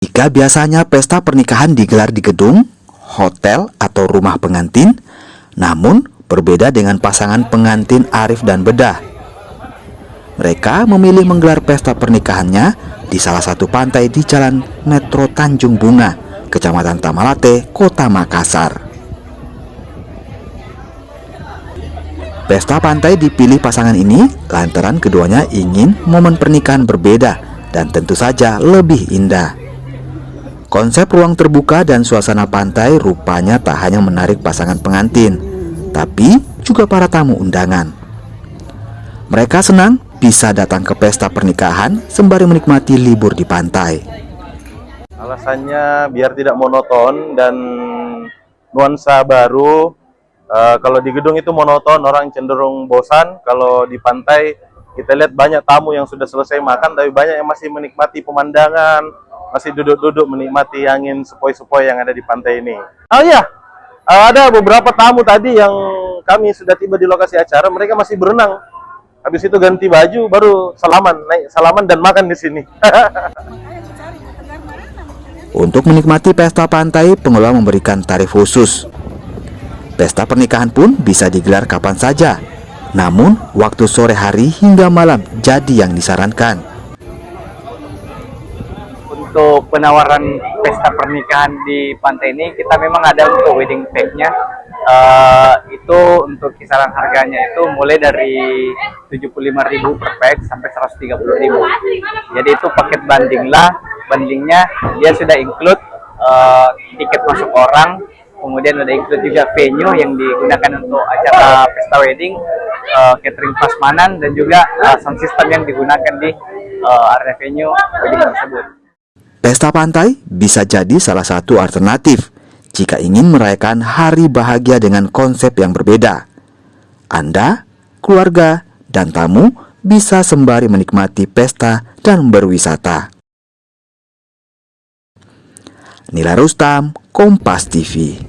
Jika biasanya pesta pernikahan digelar di gedung, hotel, atau rumah pengantin, namun berbeda dengan pasangan pengantin Arif dan Bedah. Mereka memilih menggelar pesta pernikahannya di salah satu pantai di Jalan Metro Tanjung Bunga, Kecamatan Tamalate, Kota Makassar. Pesta pantai dipilih pasangan ini lantaran keduanya ingin momen pernikahan berbeda dan tentu saja lebih indah. Konsep ruang terbuka dan suasana pantai rupanya tak hanya menarik pasangan pengantin, tapi juga para tamu undangan. Mereka senang bisa datang ke pesta pernikahan sembari menikmati libur di pantai. Alasannya biar tidak monoton dan nuansa baru. Kalau di gedung itu monoton, orang cenderung bosan. Kalau di pantai kita lihat banyak tamu yang sudah selesai makan, tapi banyak yang masih menikmati pemandangan, masih duduk-duduk menikmati angin sepoi-sepoi yang ada di pantai ini. Oh iya, ada beberapa tamu tadi yang kami sudah tiba di lokasi acara, mereka masih berenang. Habis itu ganti baju, baru naik salaman dan makan di sini. Untuk menikmati pesta pantai, pengelola memberikan tarif khusus. Pesta pernikahan pun bisa digelar kapan saja, namun waktu sore hari hingga malam jadi yang disarankan. Untuk penawaran pesta pernikahan di pantai ini, kita memang ada untuk wedding pack-nya. Itu untuk kisaran harganya itu mulai dari 75.000 per pack sampai 130.000. Jadi itu paket bandingnya dia sudah include tiket masuk orang, kemudian ada include juga venue yang digunakan untuk acara pesta wedding, catering prasmanan, dan juga sound system yang digunakan di area venue wedding tersebut. Pesta pantai bisa jadi salah satu alternatif jika ingin merayakan hari bahagia dengan konsep yang berbeda. Anda, keluarga, dan tamu bisa sembari menikmati pesta dan berwisata. Nila Rustam, Kompas TV.